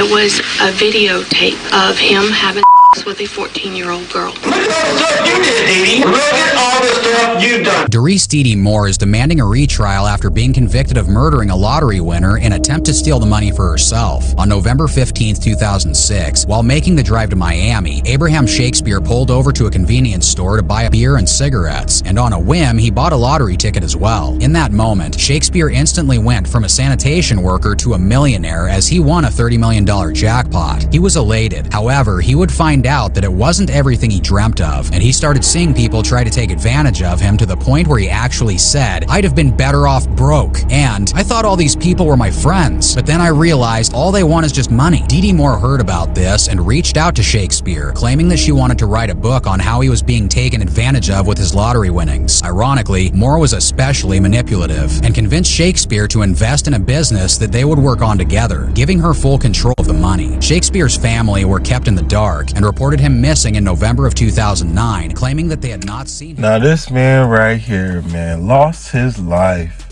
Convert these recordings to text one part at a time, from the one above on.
It was a videotape of him having sex with a 14-year-old girl. Look at all the stuff you did, Dee Dee. Look at all the stuff you've done. Doris Dee Dee Moore is demanding a retrial after being convicted of murdering a lottery winner in an attempt to steal the money for herself. On November 15, 2006, while making the drive to Miami, Abraham Shakespeare pulled over to a convenience store to buy a beer and cigarettes, and on a whim, he bought a lottery ticket as well. In that moment, Shakespeare instantly went from a sanitation worker to a millionaire as he won a $30 million jackpot. He was elated. However, he would find out that it wasn't everything he dreamt of, and he started seeing people try to take advantage of him to the point where he actually said, "I'd have been better off broke," and "I thought all these people were my friends, but then I realized all they want is just money." Dee Dee Moore heard about this and reached out to Shakespeare, claiming that she wanted to write a book on how he was being taken advantage of with his lottery winnings. Ironically, Moore was especially manipulative and convinced Shakespeare to invest in a business that they would work on together, giving her full control of the money. Shakespeare's family were kept in the dark and reported him missing in November of 2009, claiming that they had not seen him. Now this man right here, man, lost his life.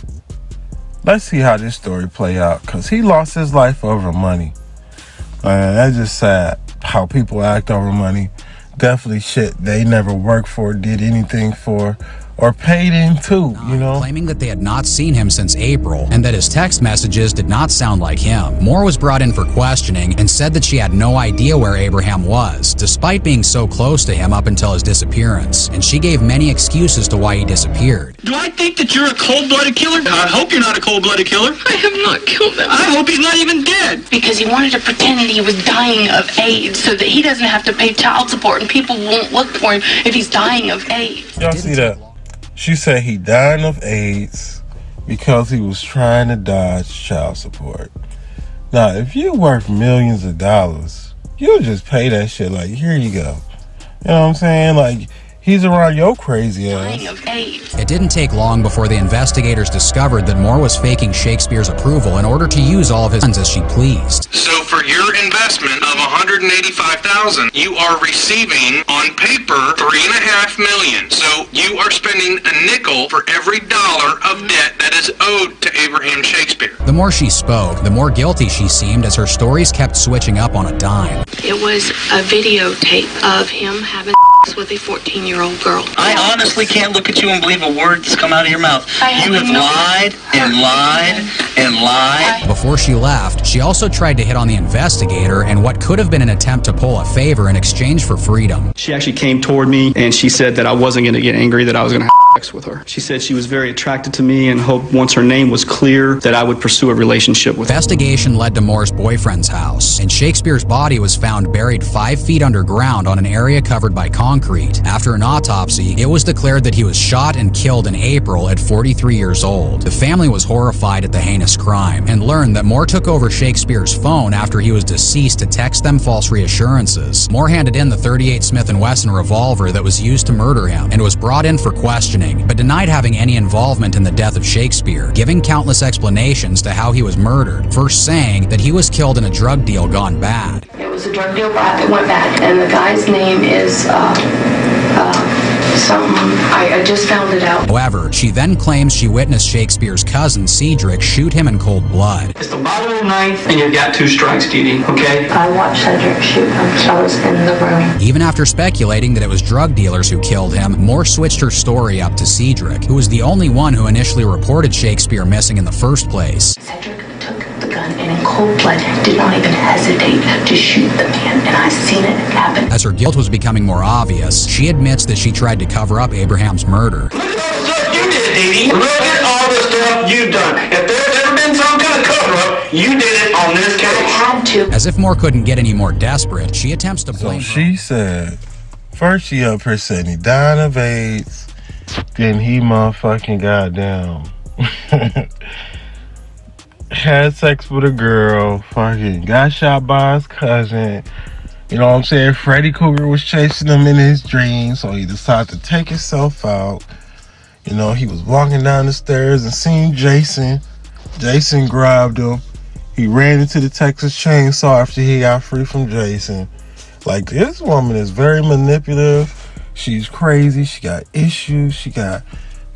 Let's see how this story play out, because he lost his life over money. That's just sad how people act over money. Definitely shit they never worked for, did anything for, or paid into, you know? Claiming that they had not seen him since April and that his text messages did not sound like him. Moore was brought in for questioning and said that she had no idea where Abraham was, despite being so close to him up until his disappearance, and she gave many excuses to why he disappeared. Do I think that you're a cold-blooded killer? I hope you're not a cold-blooded killer. I have not killed him. I hope he's not even dead. Because he wanted to pretend he was dying of AIDS so that he doesn't have to pay child support and people won't look for him if he's dying of AIDS. Y'all see that? She said he died of AIDS because he was trying to dodge child support. Now, if you worth millions of dollars, you'll just pay that shit like, here you go. You know what I'm saying? Like, he's around your crazy ass. It didn't take long before the investigators discovered that Moore was faking Shakespeare's approval in order to use all of his funds as she pleased. So for your investment of $185,000, you are receiving on paper $3.5 million. So you are spending a nickel for every dollar of debt that is owed to Abraham Shakespeare. The more she spoke, the more guilty she seemed as her stories kept switching up on a dime. It was a videotape of him having sex with a 14-year-old girl. I honestly can't look at you and believe a word that's come out of your mouth. You have lied and lied and lied. Before she left, she also tried to hit on the investigator in what could have been an attempt to pull a favor in exchange for freedom. She actually came toward me and she said that I wasn't going to get angry, that I was going to have sex with her. She said she was very attracted to me and hoped once her name was clear that I would pursue a relationship with her. Investigation led to Moore's boyfriend's house, and Shakespeare's body was found buried 5 feet underground on an area covered by concrete. After an autopsy, it was declared that he was shot and killed in April at 43 years old. The family was horrified at the heinous crime and learned that Moore took over Shakespeare's phone after he was deceased to text them false reassurances. Moore handed in the .38 Smith & Wesson revolver that was used to murder him and was brought in for questioning, but denied having any involvement in the death of Shakespeare, giving countless explanations to how he was murdered, first saying that he was killed in a drug deal gone bad. It was a drug deal that went bad, and the guy's name is something. I just found it out. However, she then claims she witnessed Shakespeare's cousin, Cedric, shoot him in cold blood. It's the bottom of the ninth, and you've got 2 strikes, Dee Dee, okay? I watched Cedric shoot him. I was in the room. Even after speculating that it was drug dealers who killed him, Moore switched her story up to Cedric, who was the only one who initially reported Shakespeare missing in the first place. Cedric took the gun and in cold blood did not even hesitate to shoot the man, and I seen it happen. As her guilt was becoming more obvious, she admits that she tried to cover up Abraham's murder. Look at all the stuff you did, Dee Dee. Look at all the stuff you've done. If there's ever been some kind of cover-up, you did it on this case. I had to. As if Moore couldn't get any more desperate, she attempts to blame So she said, first she up here saying he died of AIDS, then he motherfucking goddamn had sex with a girl, fucking got shot by his cousin. You know what I'm saying? Freddy Krueger was chasing him in his dreams, so he decided to take himself out. You know, he was walking down the stairs and seen Jason. Jason grabbed him. He ran into the Texas Chainsaw after he got free from Jason. Like, this woman is very manipulative. She's crazy. She got issues. She got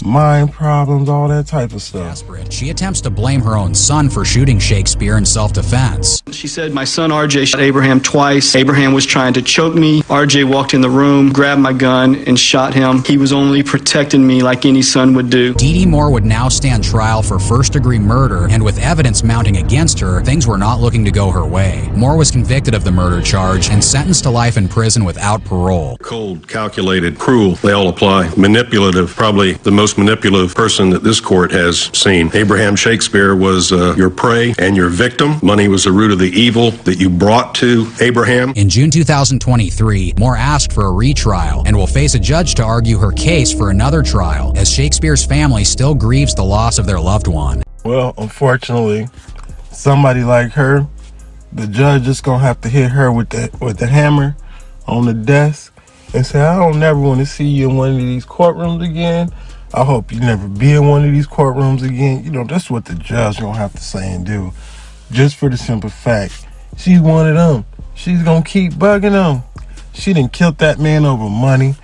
mind problems, all that type of stuff. Desperate, she attempts to blame her own son for shooting Shakespeare in self-defense. She said my son RJ shot Abraham twice. Abraham was trying to choke me. RJ walked in the room, grabbed my gun, and shot him. He was only protecting me like any son would do. Dee Dee Moore would now stand trial for first-degree murder, and with evidence mounting against her, things were not looking to go her way. Moore was convicted of the murder charge and sentenced to life in prison without parole. Cold, calculated, cruel, they all apply. Manipulative, probably the most manipulative person that this court has seen. Abraham Shakespeare was your prey and your victim. Money was the root of the evil that you brought to Abraham. In June 2023, Moore asked for a retrial and will face a judge to argue her case for another trial, as Shakespeare's family still grieves the loss of their loved one. Well, unfortunately, somebody like her, the judge is gonna have to hit her with the hammer on the desk and say, I don't never want to see you in one of these courtrooms again. I hope you never be in one of these courtrooms again. You know, that's what the judge gonna have to say and do. Just for the simple fact, she's one of them. She's gonna keep bugging them. She done killed that man over money,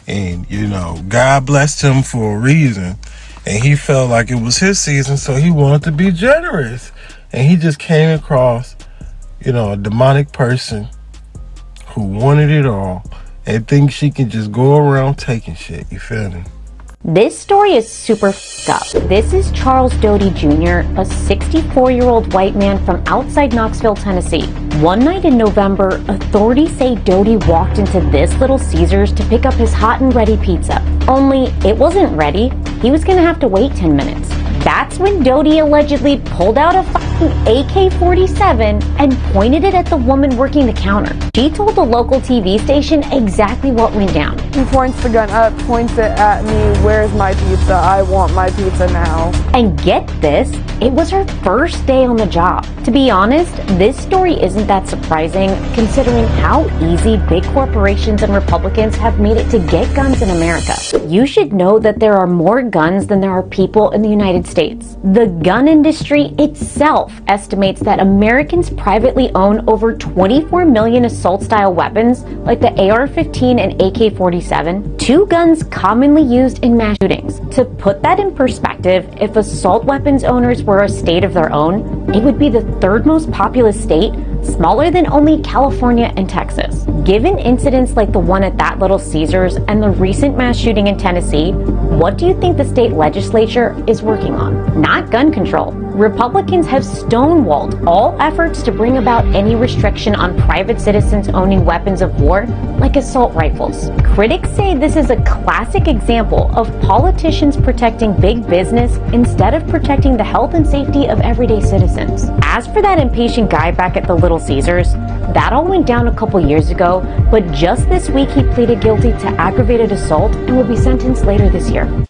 and you know, God blessed him for a reason, and he felt like it was his season, so he wanted to be generous, and he just came across, you know, a demonic person who wanted it all and thinks she can just go around taking shit. You feel me? This story is super f***ed up. This is Charles Doty Jr., a 64-year-old white man from outside Knoxville, Tennessee. One night in November, authorities say Doty walked into this Little Caesars to pick up his hot and ready pizza. Only it wasn't ready. He was gonna have to wait 10 minutes. That's when Doty allegedly pulled out a fucking AK-47 and pointed it at the woman working the counter. She told the local TV station exactly what went down. He points the gun up, points it at me. Where's my pizza? I want my pizza now. And get this, it was her first day on the job. To be honest, this story isn't that surprising considering how easy big corporations and Republicans have made it to get guns in America. You should know that there are more guns than there are people in the United States. The gun industry itself estimates that Americans privately own over 24 million assault-style weapons like the AR-15 and AK-47, two guns commonly used in mass shootings. To put that in perspective, if assault weapons owners were a state of their own, it would be the third most populous state, smaller than only California and Texas. Given incidents like the one at that Little Caesars and the recent mass shooting in Tennessee, what do you think the state legislature is working on? Not gun control. Republicans have stonewalled all efforts to bring about any restriction on private citizens owning weapons of war, like assault rifles. Critics say this is a classic example of politicians protecting big business instead of protecting the health and safety of everyday citizens. As for that impatient guy back at the Little Caesars, that all went down a couple years ago, but just this week he pleaded guilty to aggravated assault and will be sentenced later this year.